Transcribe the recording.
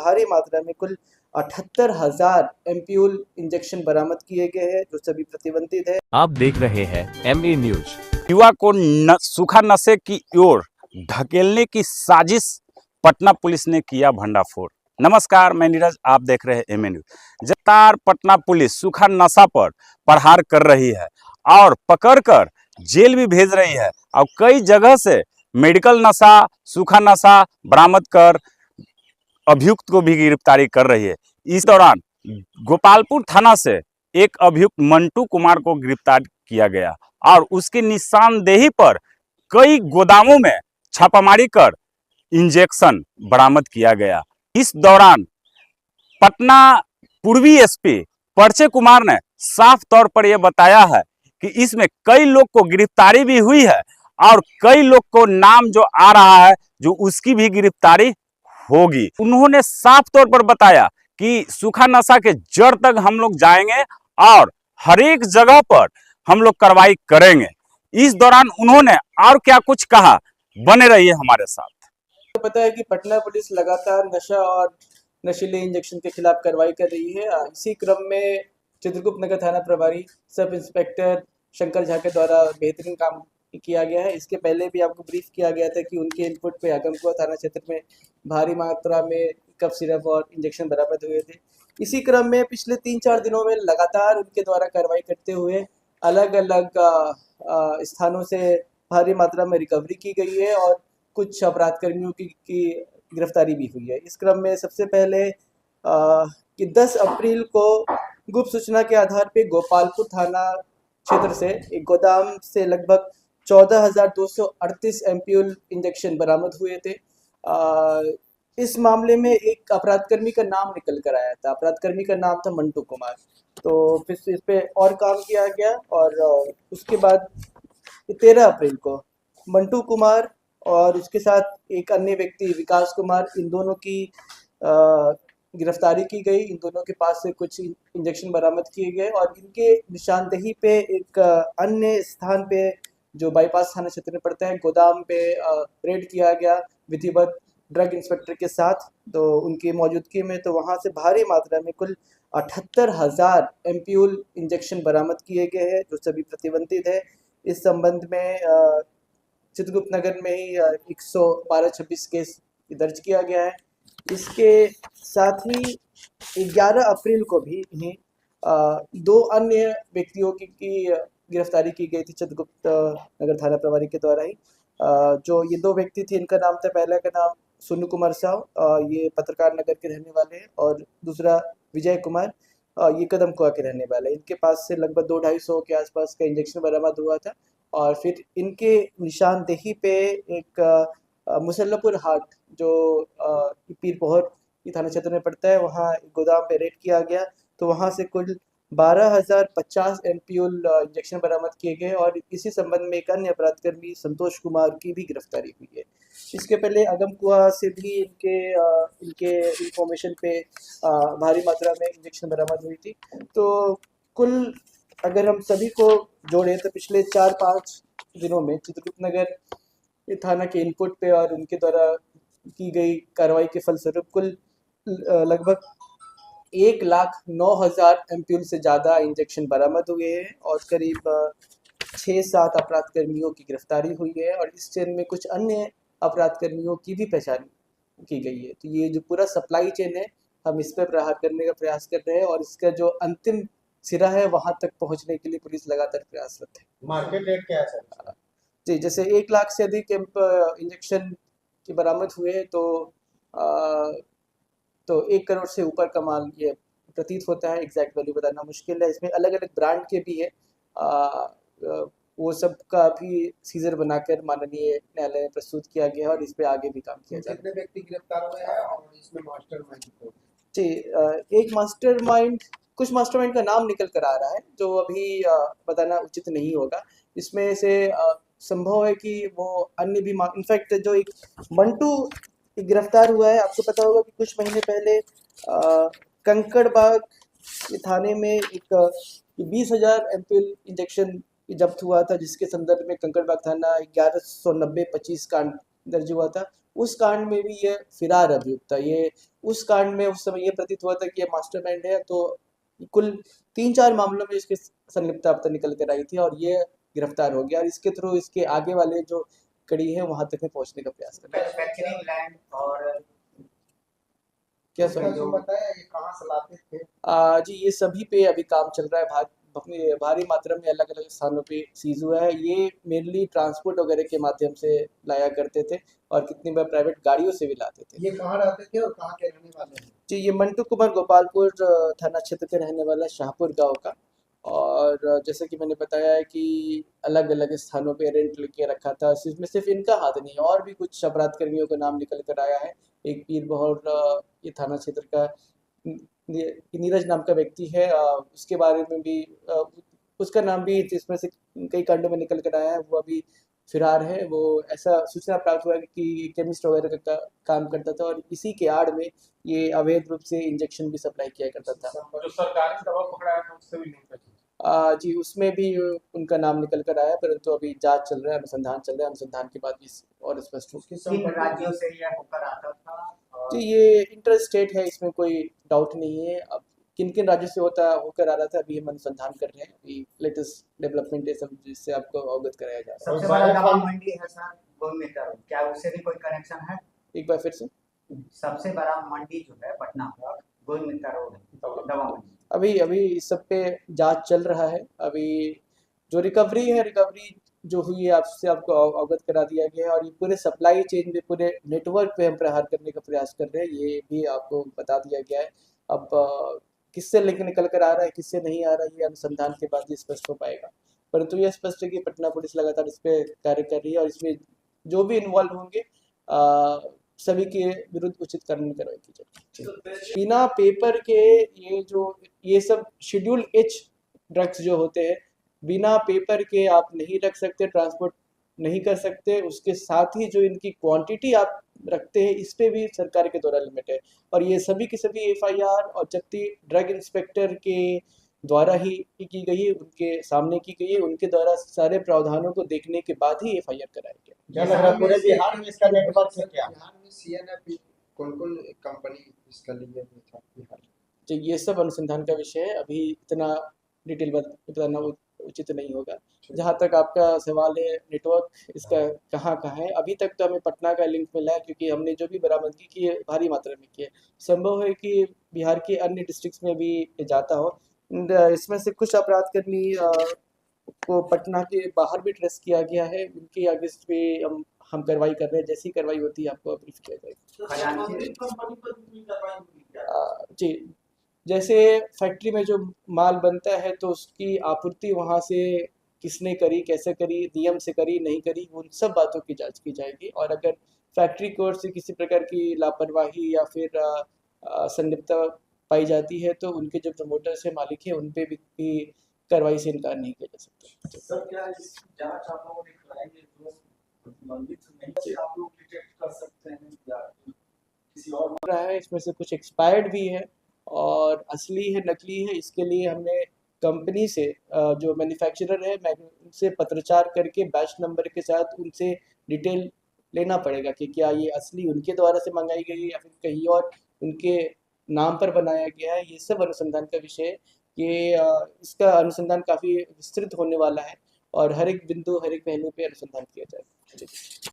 भारी मात्रा में कुल 78,000 एम्प्यूल इंजेक्शन बरामद किए गए हैं, जो सभी प्रतिबंधित है। आप देख रहे हैं MA न्यूज। युवा को सूखा नशे की ओर ढकेलने की साजिश पटना पुलिस ने किया भंडाफोड़। नमस्कार, मैं नीरज, आप देख रहे हैं MA न्यूज। लगातार पटना पुलिस सूखा नशा पर प्रहार कर रही है और पकड़कर जेल भी भेज रही है और कई जगह से मेडिकल नशा, सूखा नशा बरामद कर अभियुक्त को भी गिरफ्तारी कर रही है। इस दौरान गोपालपुर थाना से एक अभियुक्त मंटू कुमार को गिरफ्तार किया गया और उसकी निशानदेही पर कई गोदामों में छापामारी कर इंजेक्शन बरामद किया गया। इस दौरान पटना पूर्वी SP परचे कुमार ने साफ तौर पर यह बताया है कि इसमें कई लोग को गिरफ्तारी भी हुई है और कई लोग को नाम जो आ रहा है जो उसकी भी गिरफ्तारी होगी। उन्होंने साफ तौर पर बताया कि सूखा नशा के जड़ तक हम लोग जाएंगे और हर एक जगह पर हम लोग कार्रवाई करेंगे। इस दौरान उन्होंने और क्या कुछ कहा, बने रहिए हमारे साथ। तो पता है कि पटना पुलिस लगातार नशा और नशीले इंजेक्शन के खिलाफ कार्रवाई कर रही है। इसी क्रम में चित्रगुप्त नगर थाना प्रभारी सब इंस्पेक्टर शंकर झा के द्वारा बेहतरीन काम किया गया है। इसके पहले भी आपको ब्रीफ किया गया था कि उनके इनपुट पे आगमकुआ थाना क्षेत्र में भारी मात्रा में कफ सिरप और इंजेक्शन बरामद हुए थे। इसी क्रम में पिछले 3-4 दिनों में लगातार उनके द्वारा कार्रवाई करते हुए अलग अलग स्थानों से भारी मात्रा में रिकवरी की गई है और कुछ अपराध कर्मियों की गिरफ्तारी भी हुई है। इस क्रम में सबसे पहले कि 10 अप्रैल को गुप्त सूचना के आधार पर गोपालपुर थाना क्षेत्र से एक गोदाम से लगभग 14,238 एम्प्यूल इंजेक्शन बरामद हुए थे। इस मामले में एक अपराधकर्मी का नाम निकल कर आया था। अपराधकर्मी का नाम था मंटू कुमार। तो फिर इस पे और काम किया गया और उसके बाद 13 अप्रैल को मंटू कुमार और उसके साथ एक अन्य व्यक्ति विकास कुमार, इन दोनों की गिरफ्तारी की गई। इन दोनों के पास से कुछ इंजेक्शन बरामद किए गए और इनके निशानदेही पे एक अन्य स्थान पे जो बाईपास थाना क्षेत्र में पड़ता है, गोदाम पे रेड किया गया विधिवत ड्रग इंस्पेक्टर के साथ। तो उनकी मौजूदगी में तो वहाँ से भारी मात्रा में कुल 78,000 एम्प्यूल इंजेक्शन बरामद किए गए हैं, जो सभी प्रतिबंधित है। इस संबंध में चित्रगुप्त नगर में ही 112-26 केस दर्ज किया गया है। इसके साथ ही 11 अप्रैल को भी इन्हें 2 अन्य व्यक्तियों की गिरफ्तारी की गई थी चित्रगुप्त नगर थाना प्रभारी के द्वारा ही। जो ये 2 व्यक्ति थे, इनका नाम था, पहले का नाम सोनू कुमार साव, ये पत्रकार नगर के रहने वाले हैं, और दूसरा विजय कुमार, ये कदमकुआ के रहने वाले। इनके पास से लगभग 200-250 के आसपास का इंजेक्शन बरामद हुआ था और फिर इनके निशानदेही पे एक मुसल्लपुर हाट जो पीर पोहर थाना क्षेत्र में पड़ता है, वहाँ गोदाम पे रेड किया गया। तो वहाँ से कुल 12,050 एम्प्यूल इंजेक्शन बरामद किए गए और इसी संबंध में एक अन्य अपराधकर्मी संतोष कुमार की भी गिरफ्तारी हुई है। इसके पहले आगमकुआ से भी इनके इंफॉर्मेशन पे भारी मात्रा में इंजेक्शन बरामद हुई थी। तो कुल अगर हम सभी को जोड़े तो पिछले 4-5 दिनों में चित्रगुप्त नगर थाना के इनपुट पे और उनके द्वारा की गई कार्रवाई के फलस्वरूप कुल लगभग 1,09,000 एम्प्यूल से ज़्यादा इंजेक्शन बरामद हुए हैं और करीब 6-7 अपराध कर्मियों की गिरफ्तारी हुई है और इस चेन में कुछ अन्य अपराध कर्मियों की भी पहचान की गई है। तो ये जो पूरा सप्लाई चेन है, हम इस पर प्रहार करने का प्रयास कर रहे हैं और इसका जो अंतिम सिरा है वहाँ तक पहुँचने के लिए पुलिस लगातार प्रयासरत है। मार्केट रेट क्या है जी, जैसे 1 लाख से अधिक इंजेक्शन के बरामद हुए तो 1 करोड़ से ऊपर का माल ये प्रतीत होता है। एग्जैक्ट वैल्यू बताना मुश्किल है। इसमें अलग अलग ब्रांड के भी है। वो सब का भी सीजर बनाकर माननीय न्यायालय में प्रस्तुत किया गया है और इस पे आगे भी काम किया जाएगा। कितने व्यक्ति गिरफ्तार हुए हैं और इसमें मास्टरमाइंड? जी, एक मास्टरमाइंड, कुछ मास्टरमाइंड का नाम निकल कर आ रहा है जो अभी बताना उचित नहीं होगा। इसमें से संभव है कि वो अन्य भी, इनफैक्ट जो एक मंटू गिरफ्तार हुआ है, आपको पता होगा कि कुछ महीने पहले कंकड़बाग थाने में एक 20,000 एम्प्यूल इंजेक्शन जब्त हुआ था, जिसके संदर्भ में कंकड़बाग थाना 1190-25 कांड दर्ज हुआ था उस कांड में भी ये फिरार अभियुक्त था। ये उस कांड में उस समय ये प्रतीत हुआ था कि ये मास्टरमाइंड है, तो कुल 3-4 मामलों में इसकी संलिप्तता निकल कर आई थी और ये गिरफ्तार हो गया और इसके थ्रू इसके आगे वाले जो कड़ी है वहां तक में पहुंचने का प्रयास कर रहा है। मैन्युफैक्चरिंग लैंड और क्या इसका सर? जो बताया ये कहाँ से लाते थे? जी ये सभी पे अभी काम चल रहा है। भारी मात्रा में अलग अलग स्थानों पे सीज हुआ है। ये मेनली ट्रांसपोर्ट वगैरह के माध्यम से लाया करते थे और कितनी बार प्राइवेट गाड़ियों से भी लाते थे। ये कहाँ रहते थे और कहाँ के रहने वाले हैं? जी ये मंटू कुमार गोपालपुर थाना क्षेत्र के रहने वाला शाहपुर गांव का, और जैसे कि मैंने बताया है कि अलग अलग स्थानों पे रेंट लेके रखा था। इसमें सिर्फ इनका हाथ नहीं, और भी कुछ अपराध कर्मियों का नाम निकल कर आया है। एक पीर बहोर ये थाना क्षेत्र का नीरज नाम का व्यक्ति है, उसके बारे में भी उसका नाम भी इसमें से कई कांडों में निकल कर आया है। वो अभी फिरार है। वो ऐसा सूचना प्राप्त हुआ है कि केमिस्ट वगैरह का काम करता था और इसी के आड़ में ये अवैध रूप से इंजेक्शन भी सप्लाई किया करता था। जो सरकारी दवा पकड़ाया था उससे भी लिंक है। जी उसमें भी उनका नाम निकल कर आया, परंतु अभी जांच चल रहा है, अनुसंधान चल रहा है। अनुसंधान के बाद भी और स्पष्ट हो। किन राज्यों से यह होकर आता था और जी ये इंटर स्टेट है, इसमें कोई डाउट नहीं है। अब किन किन राज्यों से होकर आ रहा था अभी हम अनुसंधान कर रहे हैं। अभी लेटेस्ट डेवलपमेंट है सब, जिससे आपको अवगत कराया जा रहा सबसे बड़ा दवा मंडी है सर गोविंद, क्या उससे भी कोई कनेक्शन है? है। एक बार फिर से सबसे बड़ा मंडी जो है पटना का गोविंद रोड दवा मंडी। अभी अभी इस सब पे जांच चल रहा है। अभी जो रिकवरी जो हुई है आपसे आपको अवगत करा दिया गया है, और ये पूरे सप्लाई चेन पे, पूरे नेटवर्क पे हम प्रहार करने का प्रयास कर रहे हैं, ये भी आपको बता दिया गया है। अब किससे लिंक निकल कर आ रहा है, किससे नहीं आ रहा है, ये अनुसंधान के बाद ही स्पष्ट हो पाएगा। परंतु यह स्पष्ट है कि पटना पुलिस लगातार इस पे कार्य कर रही है और इसमें जो भी इन्वॉल्व होंगे सभी के विरुद्ध उचित कानूनी कार्रवाई की जाएगी। बिना पेपर के ये सब शेड्यूल एच ड्रग्स जो होते हैं, बिना पेपर के आप नहीं रख सकते, ट्रांसपोर्ट नहीं कर सकते। उसके साथ ही जो इनकी क्वांटिटी आप रखते हैं, इस पे भी सरकार के द्वारा लिमिट है। और ये सभी की सभी एफआईआर और जब्ती ड्रग इंस्पेक्टर के द्वारा ही की गई है, उनके सामने की गई है। उनके द्वारा सारे प्रावधानों को देखने के बाद ही एफआईआर कराया गया। क्या लग रहा है पूरे बिहार में इसका नेटवर्क है क्या? बिहार में सीएनएफ कौन-कौन कंपनी इसका लिए हुए था बिहार? तो ये सब अनुसंधान का विषय है, अभी इतना डिटेल बताना उचित नहीं होगा। जहाँ तक आपका सवाल है नेटवर्क इसका कहाँ है, अभी तक तो हमें पटना का लिंक मिला है, क्योंकि हमने जो भी बरामदगी की है भारी मात्रा में की है। संभव है कि बिहार के अन्य डिस्ट्रिक्ट्स में भी ये जाता हो। इसमें से कुछ अपराध कर्मी को पटना के बाहर भी ट्रेस किया गया है। उनके अगेंस्ट पे हम कार्रवाई कर रहे हैं। जैसी कार्रवाई होती है आपको ब्रीफ किया जाएगा। जी जैसे फैक्ट्री में जो माल बनता है तो उसकी आपूर्ति वहाँ से किसने करी, कैसे करी, नियम से करी, नहीं करी, उन सब बातों की जांच की जाएगी। और अगर फैक्ट्री की ओर से किसी प्रकार की लापरवाही या फिर संलिप्तता पाई जाती है तो उनके जो प्रमोटर्स है, मालिक है, उन पे भी कार्रवाई से इनकार नहीं किया जा सकता। सर क्या इस जांच आप लोगों ने कराएंगे जो प्रतिबंधित नहीं आप लोग डिटेक्ट कर सकते हैं या किसी और रहा है, इसमें से कुछ एक्सपायर्ड भी है और असली है, नकली है। इसके लिए हमने कंपनी से जो मैन्युफैक्चरर है उनसे पत्रचार करके बैच नंबर के साथ उनसे डिटेल लेना पड़ेगा कि क्या ये असली उनके द्वारा से मंगाई गई है या फिर कहीं और उनके नाम पर बनाया गया है। ये सब अनुसंधान का विषय है। ये इसका अनुसंधान काफ़ी विस्तृत होने वाला है और हर एक बिंदु, हर एक पहलू पे अनुसंधान किया जाएगा।